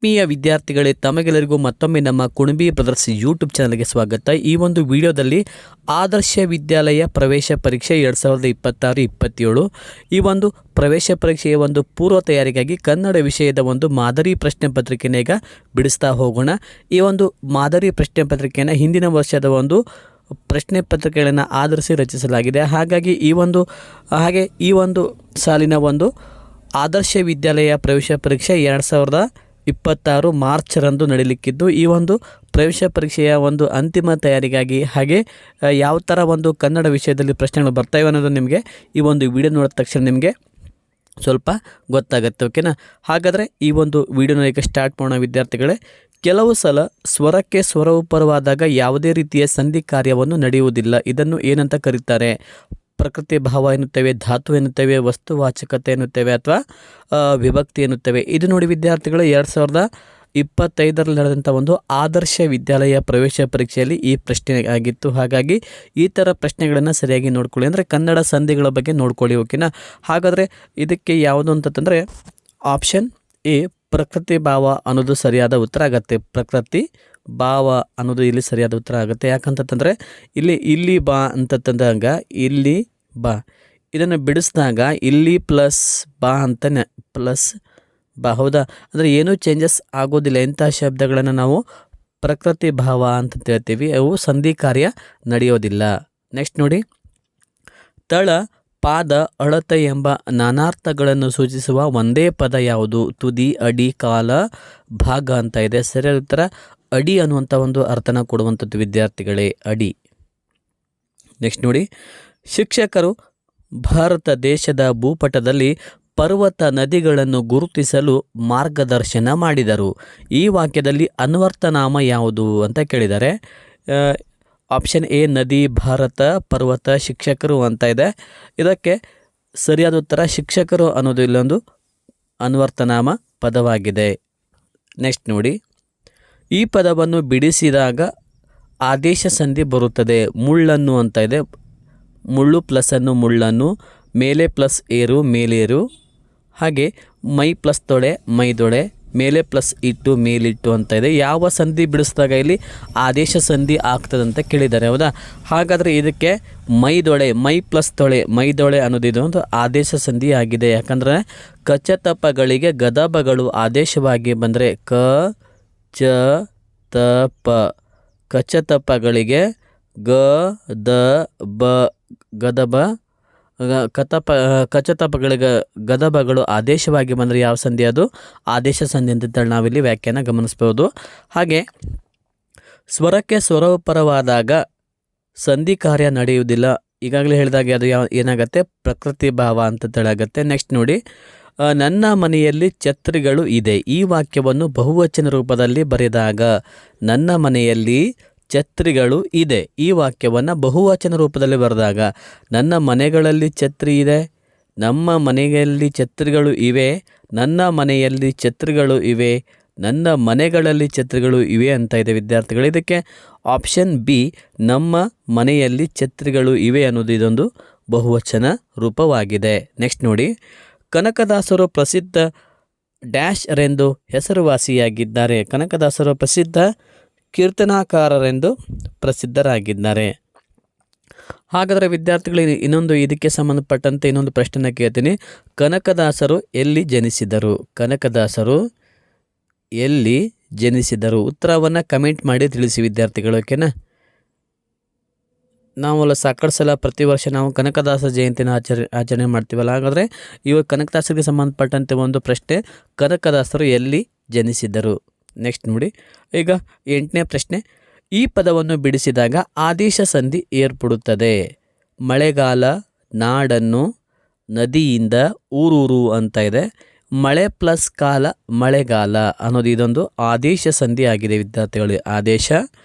ಆತ್ಮೀಯ ವಿದ್ಯಾರ್ಥಿಗಳೇ, ತಮಗೆಲ್ಲರಿಗೂ ಮತ್ತೊಮ್ಮೆ ನಮ್ಮ ಕುಣಬಿ ಬ್ರದರ್ಸ್ ಯೂಟ್ಯೂಬ್ ಚಾನಲ್ಗೆ ಸ್ವಾಗತ. ಈ ಒಂದು ವಿಡಿಯೋದಲ್ಲಿ ಆದರ್ಶ ವಿದ್ಯಾಲಯ ಪ್ರವೇಶ ಪರೀಕ್ಷೆ 2026-27 ಈ ಒಂದು ಪ್ರವೇಶ ಪರೀಕ್ಷೆಯ ಒಂದು ಪೂರ್ವ ತಯಾರಿಗಾಗಿ ಕನ್ನಡ ವಿಷಯದ ಒಂದು ಮಾದರಿ ಪ್ರಶ್ನೆ ಪತ್ರಿಕೆನ ಈಗ ಬಿಡಿಸ್ತಾ ಹೋಗೋಣ. ಈ ಒಂದು ಮಾದರಿ ಪ್ರಶ್ನೆ ಪತ್ರಿಕೆಯನ್ನು ಹಿಂದಿನ ವರ್ಷದ ಒಂದು ಪ್ರಶ್ನೆ ಪತ್ರಿಕೆಗಳನ್ನು ಆಧರಿಸಿ ರಚಿಸಲಾಗಿದೆ. ಹಾಗಾಗಿ ಈ ಒಂದು ಸಾಲಿನ ಒಂದು ಆದರ್ಶ ವಿದ್ಯಾಲಯ ಪ್ರವೇಶ ಪರೀಕ್ಷೆ 2026 ಮಾರ್ಚ್ರಂದು ನಡೆಯಲಿಕ್ಕಿದ್ದು, ಈ ಒಂದು ಪ್ರವೇಶ ಪರೀಕ್ಷೆಯ ಒಂದು ಅಂತಿಮ ತಯಾರಿಗಾಗಿ ಹಾಗೆ ಯಾವ ಥರ ಒಂದು ಕನ್ನಡ ವಿಷಯದಲ್ಲಿ ಪ್ರಶ್ನೆಗಳು ಬರ್ತಾಯಿವೆ ಅನ್ನೋದು ನಿಮಗೆ ಈ ಒಂದು ವಿಡಿಯೋ ನೋಡಿದ ತಕ್ಷಣ ನಿಮಗೆ ಸ್ವಲ್ಪ ಗೊತ್ತಾಗುತ್ತೆ. ಓಕೆನಾ? ಹಾಗಾದರೆ ಈ ಒಂದು ವಿಡಿಯೋನ ಈಗ ಸ್ಟಾರ್ಟ್ ಮಾಡೋಣ ವಿದ್ಯಾರ್ಥಿಗಳೇ. ಕೆಲವು ಸಲ ಸ್ವರಕ್ಕೆ ಸ್ವರವು ಪರವಾದಾಗ ಯಾವುದೇ ರೀತಿಯ ಸಂಧಿ ಕಾರ್ಯವನ್ನು ನಡೆಯುವುದಿಲ್ಲ. ಇದನ್ನು ಏನಂತ ಕರೀತಾರೆ? ಪ್ರಕೃತಿ ಭಾವ ಎನ್ನುತ್ತೇವೆ, ಧಾತು ಎನ್ನುತ್ತೇವೆ, ವಸ್ತುವಾಚಕತೆ ಎನ್ನುತ್ತೇವೆ, ಅಥವಾ ವಿಭಕ್ತಿ ಎನ್ನುತ್ತೇವೆ. ಇದು ನೋಡಿ ವಿದ್ಯಾರ್ಥಿಗಳು 2025ರಲ್ಲಿ ನಡೆದಂಥ ಒಂದು ಆದರ್ಶ ವಿದ್ಯಾಲಯ ಪ್ರವೇಶ ಪರೀಕ್ಷೆಯಲ್ಲಿ ಈ ಪ್ರಶ್ನೆ ಆಗಿತ್ತು. ಹಾಗಾಗಿ ಈ ಥರ ಪ್ರಶ್ನೆಗಳನ್ನು ಸರಿಯಾಗಿ ನೋಡ್ಕೊಳ್ಳಿ, ಅಂದರೆ ಕನ್ನಡ ಸಂಧಿಗಳ ಬಗ್ಗೆ ನೋಡ್ಕೊಳ್ಳಿ. ಓಕೆನಾ? ಹಾಗಾದರೆ ಇದಕ್ಕೆ ಯಾವುದು ಅಂತಂದರೆ ಆಪ್ಷನ್ ಎ ಪ್ರಕೃತಿ ಭಾವ ಅನ್ನೋದು ಸರಿಯಾದ ಉತ್ತರ ಆಗುತ್ತೆ. ಪ್ರಕೃತಿ ಭಾವ ಅನ್ನೋದು ಇಲ್ಲಿ ಸರಿಯಾದ ಉತ್ತರ ಆಗುತ್ತೆ. ಯಾಕಂತಂದರೆ ಇಲ್ಲಿ ಬಾ ಅಂತಂದಾಗ ಇಲ್ಲಿ ಬಾ ಇದನ್ನು ಬಿಡಿಸಿದಾಗ ಇಲ್ಲಿ ಪ್ಲಸ್ ಬಾ ಅಂತಾನೆ ಪ್ಲಸ್ ಬಾ, ಹೌದಾ? ಅಂದರೆ ಏನೂ ಚೇಂಜಸ್ ಆಗೋದಿಲ್ಲ. ಇಂಥ ಶಬ್ದಗಳನ್ನು ನಾವು ಪ್ರಕೃತಿ ಭಾವ ಅಂತ ಹೇಳ್ತೀವಿ. ಅವು ಸಂಧಿ ಕಾರ್ಯ ನಡೆಯೋದಿಲ್ಲ. ನೆಕ್ಸ್ಟ್ ನೋಡಿ, ತಳ, ಪಾದ, ಅಳತೆ ಎಂಬ ನಾನಾರ್ಥಗಳನ್ನು ಸೂಚಿಸುವ ಒಂದೇ ಪದ ಯಾವುದು? ತುದಿ, ಅಡಿ, ಕಾಲ, ಭಾಗ ಅಂತ ಇದೆ. ಸರಿಯಾದ ಉತ್ತರ ಅಡಿ ಅನ್ನುವಂಥ ಒಂದು ಅರ್ಥನ ಕೊಡುವಂಥದ್ದು ವಿದ್ಯಾರ್ಥಿಗಳೇ, ಅಡಿ. ನೆಕ್ಸ್ಟ್ ನೋಡಿ, ಶಿಕ್ಷಕರು ಭಾರತ ದೇಶದ ಭೂಪಟದಲ್ಲಿ ಪರ್ವತ ನದಿಗಳನ್ನು ಗುರುತಿಸಲು ಮಾರ್ಗದರ್ಶನ ಮಾಡಿದರು. ಈ ವಾಕ್ಯದಲ್ಲಿ ಅನ್ವರ್ಥನಾಮ ಯಾವುದು ಅಂತ ಕೇಳಿದ್ದಾರೆ. ಆಪ್ಷನ್ ಎ ನದಿ, ಭಾರತ, ಪರ್ವತ, ಶಿಕ್ಷಕರು ಅಂತ ಇದೆ. ಇದಕ್ಕೆ ಸರಿಯಾದ ಉತ್ತರ ಶಿಕ್ಷಕರು ಅನ್ನೋದು ಇಲ್ಲೊಂದು ಅನ್ವರ್ಥನಾಮ ಪದವಾಗಿದೆ. ನೆಕ್ಸ್ಟ್ ನೋಡಿ, ಈ ಪದವನ್ನು ಬಿಡಿಸಿದಾಗ ಆದೇಶ ಸಂಧಿ ಬರುತ್ತದೆ. ಮುಳ್ಳನ್ನು ಅಂತ ಇದೆ. ಮುಳ್ಳು ಪ್ಲಸ್ಸನ್ನು ಮುಳ್ಳನ್ನು, ಮೇಲೆ ಪ್ಲಸ್ ಏರು ಮೇಲೇರು, ಹಾಗೆ ಮೈ ಪ್ಲಸ್ ತೊಳೆ ಮೈದೊಳೆ, ಮೇಲೆ ಪ್ಲಸ್ ಇಟ್ಟು ಮೇಲಿಟ್ಟು ಅಂತ ಇದೆ. ಯಾವ ಸಂಧಿ ಬಿಡಿಸಿದಾಗ ಇಲ್ಲಿ ಆದೇಶ ಸಂಧಿ ಆಗ್ತದೆ ಅಂತ ಕೇಳಿದ್ದಾರೆ, ಹೌದಾ? ಹಾಗಾದರೆ ಇದಕ್ಕೆ ಮೈದೊಳೆ, ಮೈ ಪ್ಲಸ್ ತೊಳೆ ಮೈದೊಳೆ ಅನ್ನೋದು ಇದೊಂದು ಆದೇಶ ಸಂಧಿ ಆಗಿದೆ. ಯಾಕಂದರೆ ಕಚತಪಗಳಿಗೆ ಗದಬಗಳು ಆದೇಶವಾಗಿ ಬಂದರೆ ಕ ಚ ತ ಪ, ಕಚತಪಗಳಿಗೆ ಗ ದ ಬ ಗದಬ, ಕಚತಪಗಳಿಗೆ ಗದಬಗಳು ಆದೇಶವಾಗಿ ಬಂದರೆ ಯಾವ ಸಂಧಿ? ಅದು ಆದೇಶ ಸಂಧಿ ಅಂತ ನಾವಿಲ್ಲಿ ವ್ಯಾಖ್ಯಾನ ಗಮನಿಸ್ಬೋದು. ಹಾಗೆ ಸ್ವರಕ್ಕೆ ಸ್ವರಪರವಾದಾಗ ಸಂಧಿ ಕಾರ್ಯ ನಡೆಯುವುದಿಲ್ಲ. ಈಗಾಗಲೇ ಹೇಳಿದಾಗ ಅದು ಏನಾಗುತ್ತೆ? ಪ್ರಕೃತಿ ಭಾವ ಅಂತ ಹೇಳಾಗುತ್ತೆ. ನೆಕ್ಸ್ಟ್ ನೋಡಿ, ನನ್ನ ಮನೆಯಲ್ಲಿ ಛತ್ರಿಗಳು ಇದೆ. ಈ ವಾಕ್ಯವನ್ನು ಬಹುವಚನ ರೂಪದಲ್ಲಿ ಬರೆದಾಗ, ನನ್ನ ಮನೆಯಲ್ಲಿ ಛತ್ರಿಗಳು ಇದೆ, ಈ ವಾಕ್ಯವನ್ನು ಬಹುವಚನ ರೂಪದಲ್ಲಿ ಬರೆದಾಗ, ನನ್ನ ಮನೆಗಳಲ್ಲಿ ಛತ್ರಿ ಇದೆ, ನಮ್ಮ ಮನೆಯಲ್ಲಿ ಛತ್ರಿಗಳು ಇವೆ, ನನ್ನ ಮನೆಯಲ್ಲಿ ಛತ್ರಿಗಳು ಇವೆ, ನನ್ನ ಮನೆಗಳಲ್ಲಿ ಛತ್ರಿಗಳು ಇವೆ ಅಂತ ಇದೆ ವಿದ್ಯಾರ್ಥಿಗಳು. ಇದಕ್ಕೆ ಆಪ್ಷನ್ ಬಿ ನಮ್ಮ ಮನೆಯಲ್ಲಿ ಛತ್ರಿಗಳು ಇವೆ ಅನ್ನೋದು ಇದೊಂದು ಬಹುವಚನ ರೂಪವಾಗಿದೆ. ನೆಕ್ಸ್ಟ್ ನೋಡಿ, ಕನಕದಾಸರು ಪ್ರಸಿದ್ಧ ಡ್ಯಾಶ್ ರೆಂದು ಹೆಸರುವಾಸಿಯಾಗಿದ್ದಾರೆ. ಕನಕದಾಸರು ಪ್ರಸಿದ್ಧ ಕೀರ್ತನಾಕಾರರೆಂದು ಪ್ರಸಿದ್ಧರಾಗಿದ್ದಾರೆ. ಹಾಗಾದರೆ ವಿದ್ಯಾರ್ಥಿಗಳಿಗೆ ಇದಕ್ಕೆ ಸಂಬಂಧಪಟ್ಟಂತೆ ಇನ್ನೊಂದು ಪ್ರಶ್ನೆನ ಕೇಳ್ತೀನಿ. ಕನಕದಾಸರು ಎಲ್ಲಿ ಜನಿಸಿದರು? ಕನಕದಾಸರು ಎಲ್ಲಿ ಜನಿಸಿದರು? ಉತ್ತರವನ್ನು ಕಮೆಂಟ್ ಮಾಡಿ ತಿಳಿಸಿ ವಿದ್ಯಾರ್ಥಿಗಳು. ಓಕೆನಾ? ನಾವೆಲ್ಲ ಸಾಕಷ್ಟು ಸಲ ಪ್ರತಿ ವರ್ಷ ನಾವು ಕನಕದಾಸ ಜಯಂತಿನ ಆಚರಣೆ ಮಾಡ್ತೀವಲ್ಲ. ಹಾಗಾದರೆ ಇವಾಗ ಕನಕದಾಸರಿಗೆ ಸಂಬಂಧಪಟ್ಟಂತೆ ಒಂದು ಪ್ರಶ್ನೆ, ಕನಕದಾಸರು ಎಲ್ಲಿ ಜನಿಸಿದರು? ನೆಕ್ಸ್ಟ್ ನೋಡಿ, ಈಗ 8ನೇ ಪ್ರಶ್ನೆ, ಈ ಪದವನ್ನು ಬಿಡಿಸಿದಾಗ ಆದೇಶ ಸಂಧಿ ಏರ್ಪಡುತ್ತದೆ. ಮಳೆಗಾಲ, ನಾಡನ್ನು, ನದಿಯಿಂದ, ಊರೂರು ಅಂತ ಇದೆ. ಮಳೆ ಪ್ಲಸ್ ಕಾಲ ಮಳೆಗಾಲ ಅನ್ನೋದು ಇದೊಂದು ಆದೇಶ ಸಂಧಿ ಆಗಿದೆ ವಿದ್ಯಾರ್ಥಿಗಳು, ಆದೇಶ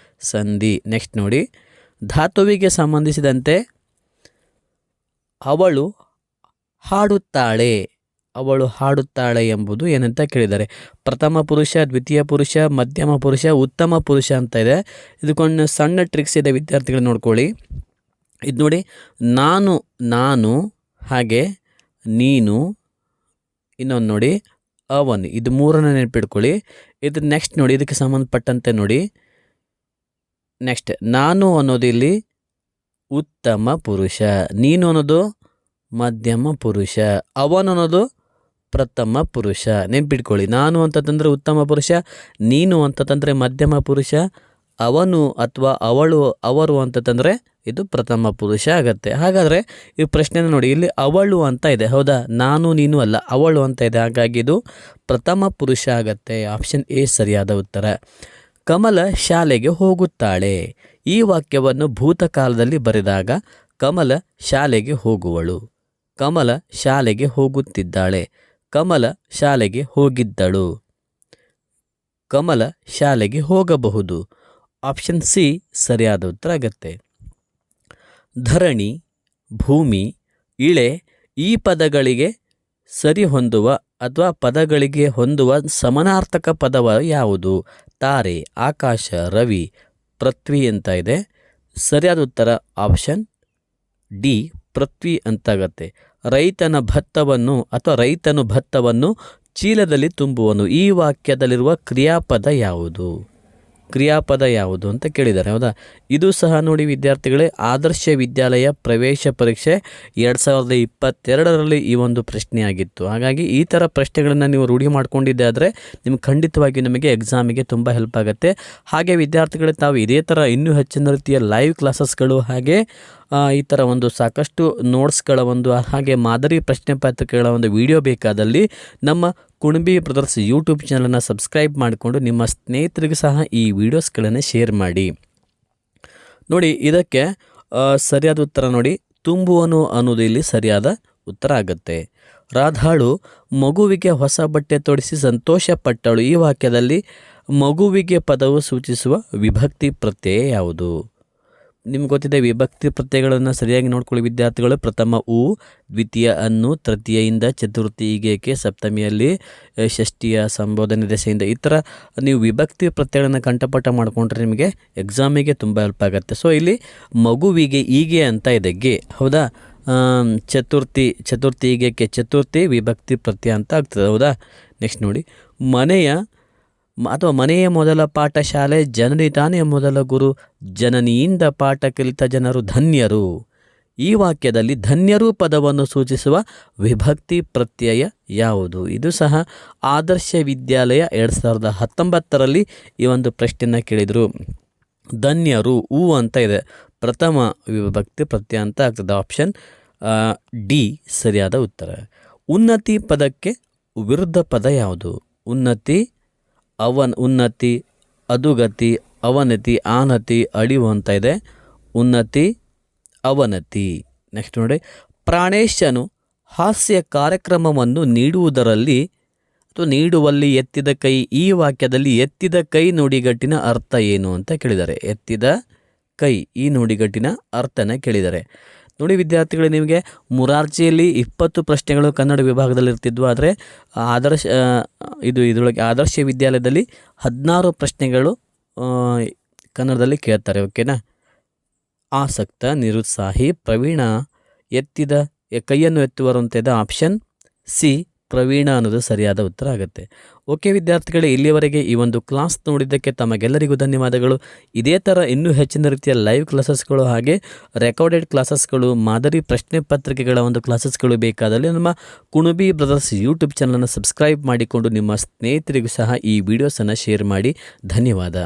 ಸಂಧಿ. ನೆಕ್ಸ್ಟ್ ನೋಡಿ, ಧಾತುವಿಗೆ ಸಂಬಂಧಿಸಿದಂತೆ ಅವಳು ಹಾಡುತ್ತಾಳೆ, ಅವಳು ಹಾಡುತ್ತಾಳೆ ಎಂಬುದು ಏನಂತ ಕೇಳಿದ್ದಾರೆ? ಪ್ರಥಮ ಪುರುಷ, ದ್ವಿತೀಯ ಪುರುಷ, ಮಧ್ಯಮ ಪುರುಷ, ಉತ್ತಮ ಪುರುಷ ಅಂತ ಇದೆ. ಇದಕ್ಕೊಂದು ಸಣ್ಣ ಟ್ರಿಕ್ಸ್ ಇದೆ ವಿದ್ಯಾರ್ಥಿಗಳು ನೋಡ್ಕೊಳ್ಳಿ. ಇದು ನೋಡಿ, ನಾನು, ಹಾಗೆ ನೀನು, ಇನ್ನೊಂದು ನೋಡಿ ಅವನು, ಇದು ಮೂರನ್ನು ನೆನಪಿಟ್ಕೊಳ್ಳಿ. ಇದು ನೆಕ್ಸ್ಟ್ ನೋಡಿ, ಇದಕ್ಕೆ ಸಂಬಂಧಪಟ್ಟಂತೆ ನೋಡಿ. ನೆಕ್ಸ್ಟ್ ನಾನು ಅನ್ನೋದು ಇಲ್ಲಿ ಉತ್ತಮ ಪುರುಷ, ನೀನು ಅನ್ನೋದು ಮಧ್ಯಮ ಪುರುಷ, ಅವನು ಅನ್ನೋದು ಪ್ರಥಮ ಪುರುಷ. ನೆನ್ಪಿಟ್ಕೊಳ್ಳಿ, ನಾನು ಅಂತಂದರೆ ಉತ್ತಮ ಪುರುಷ, ನೀನು ಅಂತಂದರೆ ಮಧ್ಯಮ ಪುರುಷ, ಅವನು ಅಥವಾ ಅವಳು ಅವರು ಅಂತಂದರೆ ಇದು ಪ್ರಥಮ ಪುರುಷ ಆಗತ್ತೆ. ಹಾಗಾದರೆ ಈ ಪ್ರಶ್ನೆನ ನೋಡಿ, ಇಲ್ಲಿ ಅವಳು ಅಂತ ಇದೆ, ಹೌದಾ? ನಾನು ನೀನು ಅಲ್ಲ, ಅವಳು ಅಂತ ಇದೆ. ಹಾಗಾಗಿ ಇದು ಪ್ರಥಮ ಪುರುಷ ಆಗತ್ತೆ. ಆಪ್ಷನ್ ಎ ಸರಿಯಾದ ಉತ್ತರ. ಕಮಲ ಶಾಲೆಗೆ ಹೋಗುತ್ತಾಳೆ. ಈ ವಾಕ್ಯವನ್ನು ಭೂತಕಾಲದಲ್ಲಿ ಬರೆದಾಗ ಕಮಲ ಶಾಲೆಗೆ ಹೋಗುವಳು, ಕಮಲ ಶಾಲೆಗೆ ಹೋಗುತ್ತಿದ್ದಾಳೆ, ಕಮಲ ಶಾಲೆಗೆ ಹೋಗಿದ್ದಳು, ಕಮಲ ಶಾಲೆಗೆ ಹೋಗಬಹುದು. ಆಪ್ಷನ್ ಸಿ ಸರಿಯಾದ ಉತ್ತರ ಆಗತ್ತೆ. ಧರಣಿ, ಭೂಮಿ, ಇಳೆ ಈ ಪದಗಳಿಗೆ ಸರಿ ಹೊಂದುವ ಅಥವಾ ಪದಗಳಿಗೆ ಹೊಂದುವ ಸಮಾನಾರ್ಥಕ ಪದವ ಯಾವುದು? ತಾರೆ, ಆಕಾಶ, ರವಿ, ಪೃಥ್ವಿ ಅಂತ ಇದೆ. ಸರಿಯಾದ ಉತ್ತರ ಆಪ್ಷನ್ ಡಿ ಪೃಥ್ವಿ ಅಂತಾಗತ್ತೆ. ರೈತನ ಭತ್ತವನ್ನು ಅಥವಾ ರೈತನು ಭತ್ತವನ್ನು ಚೀಲದಲ್ಲಿ ತುಂಬುವನು. ಈ ವಾಕ್ಯದಲ್ಲಿರುವ ಕ್ರಿಯಾಪದ ಯಾವುದು? ಕ್ರಿಯಾಪದ ಯಾವುದು ಅಂತ ಕೇಳಿದ್ದಾರೆ, ಹೌದಾ? ಇದು ಸಹ ನೋಡಿ ವಿದ್ಯಾರ್ಥಿಗಳೇ, ಆದರ್ಶ ವಿದ್ಯಾಲಯ ಪ್ರವೇಶ ಪರೀಕ್ಷೆ 2022ರಲ್ಲಿ ಈ ಒಂದು ಪ್ರಶ್ನೆ ಆಗಿತ್ತು. ಹಾಗಾಗಿ ಈ ಥರ ಪ್ರಶ್ನೆಗಳನ್ನು ನೀವು ರೂಢಿ ಮಾಡ್ಕೊಂಡಿದ್ದೆ ಆದರೆ ನಿಮ್ಗೆ ಖಂಡಿತವಾಗಿ ನಮಗೆ ಎಕ್ಸಾಮಿಗೆ ತುಂಬ ಹೆಲ್ಪ್ ಆಗುತ್ತೆ. ಹಾಗೆ ವಿದ್ಯಾರ್ಥಿಗಳೇ, ತಾವು ಇದೇ ಥರ ಇನ್ನೂ ಹೆಚ್ಚಿನ ರೀತಿಯ ಲೈವ್ ಕ್ಲಾಸಸ್ಗಳು ಹಾಗೆ ಈ ಥರ ಒಂದು ಸಾಕಷ್ಟು ನೋಟ್ಸ್ಗಳ ಒಂದು ಹಾಗೆ ಮಾದರಿ ಪ್ರಶ್ನೆ ಪತ್ರಿಕೆಗಳ ಒಂದು ವಿಡಿಯೋ ಬೇಕಾದಲ್ಲಿ ನಮ್ಮ ಕುಣಬಿ ಬ್ರದರ್ಸ್ ಯೂಟ್ಯೂಬ್ ಚಾನಲನ್ನು ಸಬ್ಸ್ಕ್ರೈಬ್ ಮಾಡಿಕೊಂಡು ನಿಮ್ಮ ಸ್ನೇಹಿತರಿಗೂ ಸಹ ಈ ವಿಡಿಯೋಸ್ಗಳನ್ನು ಶೇರ್ ಮಾಡಿ. ನೋಡಿ, ಇದಕ್ಕೆ ಸರಿಯಾದ ಉತ್ತರ ನೋಡಿ, ತುಂಬುವನು ಅನ್ನೋದು ಇಲ್ಲಿ ಸರಿಯಾದ ಉತ್ತರ ಆಗುತ್ತೆ. ರಾಧಾಳು ಮಗುವಿಗೆ ಹೊಸ ಬಟ್ಟೆ ತೊಡಿಸಿ ಸಂತೋಷಪಟ್ಟಳು. ಈ ವಾಕ್ಯದಲ್ಲಿ ಮಗುವಿಗೆ ಪದವು ಸೂಚಿಸುವ ವಿಭಕ್ತಿ ಪ್ರತ್ಯಯ ಯಾವುದು? ನಿಮ್ಗೆ ಗೊತ್ತಿದೆ, ವಿಭಕ್ತಿ ಪ್ರತ್ಯಯಗಳನ್ನು ಸರಿಯಾಗಿ ನೋಡ್ಕೊಳ್ಳಿ ವಿದ್ಯಾರ್ಥಿಗಳು. ಪ್ರಥಮ ಉ, ದ್ವಿತೀಯ ಅನ್ನು, ತೃತೀಯದಿಂದ ಚತುರ್ಥಿ ಹೀಗೇಕೆ, ಸಪ್ತಮಿಯಲ್ಲಿ ಷಷ್ಠಿಯ ಸಂಬೋಧನೆ ದೆಸೆಯಿಂದ. ಈ ಥರ ನೀವು ವಿಭಕ್ತಿ ಪ್ರತ್ಯಯಗಳನ್ನು ಕಂಠಪಾಠ ಮಾಡಿಕೊಂಡ್ರೆ ನಿಮಗೆ ಎಕ್ಸಾಮಿಗೆ ತುಂಬ ಹೆಲ್ಪ್ ಆಗುತ್ತೆ. ಸೊ ಇಲ್ಲಿ ಮಗುವಿಗೆ ಹೀಗೆ ಅಂತ ಇದೆ, ಗೆ, ಹೌದಾ? ಚತುರ್ಥಿ ಹೀಗೇಕೆ, ಚತುರ್ಥಿ ವಿಭಕ್ತಿ ಪ್ರತ್ಯಯ ಅಂತ ಆಗ್ತದೆ, ಹೌದಾ? ನೆಕ್ಸ್ಟ್ ನೋಡಿ, ಮನೆಯ ಮೊದಲ ಪಾಠ ಶಾಲೆ, ಜನನಿ ತಾನೇ ಮೊದಲ ಗುರು, ಜನನಿಯಿಂದ ಪಾಠ ಕಲಿತ ಜನರು ಧನ್ಯರು. ಈ ವಾಕ್ಯದಲ್ಲಿ ಧನ್ಯರು ಪದವನ್ನು ಸೂಚಿಸುವ ವಿಭಕ್ತಿ ಪ್ರತ್ಯಯ ಯಾವುದು? ಇದು ಸಹ ಆದರ್ಶ ವಿದ್ಯಾಲಯ 2019ರಲ್ಲಿ ಈ ಒಂದು ಪ್ರಶ್ನೆಯನ್ನು ಕೇಳಿದರು. ಧನ್ಯರು ಹೂ ಅಂತ ಇದೆ, ಪ್ರಥಮ ವಿಭಕ್ತಿ ಪ್ರತ್ಯಯ ಅಂತ ಆಗ್ತದೆ. ಆಪ್ಷನ್ ಡಿ ಸರಿಯಾದ ಉತ್ತರ. ಉನ್ನತಿ ಪದಕ್ಕೆ ವಿರುದ್ಧ ಪದ ಯಾವುದು? ಉನ್ನತಿ, ಅಧೋಗತಿ, ಅವನತಿ, ಆನತಿ, ಅಳಿವು ಅಂತ ಇದೆ. ಉನ್ನತಿ, ಅವನತಿ. ನೆಕ್ಸ್ಟ್ ನೋಡಿ, ಪ್ರಾಣೇಶನು ಹಾಸ್ಯ ಕಾರ್ಯಕ್ರಮವನ್ನು ನೀಡುವಲ್ಲಿ ಎತ್ತಿದ ಕೈ. ಈ ವಾಕ್ಯದಲ್ಲಿ ಎತ್ತಿದ ಕೈ ನುಡಿಗಟ್ಟಿನ ಅರ್ಥ ಏನು ಅಂತ ಕೇಳಿದ್ದಾರೆ. ಎತ್ತಿದ ಕೈ ಈ ನುಡಿಗಟ್ಟಿನ ಅರ್ಥನ ಕೇಳಿದ್ದಾರೆ. ನೋಡಿ ವಿದ್ಯಾರ್ಥಿಗಳು, ನಿಮಗೆ ಮುರಾರ್ಜಿಯಲ್ಲಿ 20 ಪ್ರಶ್ನೆಗಳು ಕನ್ನಡ ವಿಭಾಗದಲ್ಲಿ ಇರ್ತಿದ್ವು, ಆದರೆ ಇದರೊಳಗೆ ಆದರ್ಶ ವಿದ್ಯಾಲಯದಲ್ಲಿ 16 ಪ್ರಶ್ನೆಗಳು ಕನ್ನಡದಲ್ಲಿ ಕೇಳ್ತಾರೆ. ಓಕೆನಾ? ಆಸಕ್ತ, ನಿರುತ್ಸಾಹಿ, ಪ್ರವೀಣ, ಕೈಯನ್ನು ಎತ್ತುವರು ಅಂತ ಇದೆ. ಆಪ್ಷನ್ ಸಿ ಪ್ರವೀಣ ಅನ್ನೋದು ಸರಿಯಾದ ಉತ್ತರ ಆಗುತ್ತೆ. ಓಕೆ ವಿದ್ಯಾರ್ಥಿಗಳೇ, ಇಲ್ಲಿಯವರೆಗೆ ಈ ಒಂದು ಕ್ಲಾಸ್ ನೋಡಿದ್ದಕ್ಕೆ ತಮಗೆಲ್ಲರಿಗೂ ಧನ್ಯವಾದಗಳು. ಇದೇ ಥರ ಇನ್ನೂ ಹೆಚ್ಚಿನ ರೀತಿಯ ಲೈವ್ ಕ್ಲಾಸಸ್ಗಳು ಹಾಗೆ ರೆಕಾರ್ಡೆಡ್ ಕ್ಲಾಸಸ್ಗಳು, ಮಾದರಿ ಪ್ರಶ್ನೆ ಪತ್ರಿಕೆಗಳ ಒಂದು ಕ್ಲಾಸಸ್ಗಳು ಬೇಕಾದಲ್ಲಿ ನಮ್ಮ ಕುಣಬಿ ಬ್ರದರ್ಸ್ ಯೂಟ್ಯೂಬ್ ಚಾನಲನ್ನು ಸಬ್ಸ್ಕ್ರೈಬ್ ಮಾಡಿಕೊಂಡು ನಿಮ್ಮ ಸ್ನೇಹಿತರಿಗೂ ಸಹ ಈ ವಿಡಿಯೋಸನ್ನು ಶೇರ್ ಮಾಡಿ. ಧನ್ಯವಾದ.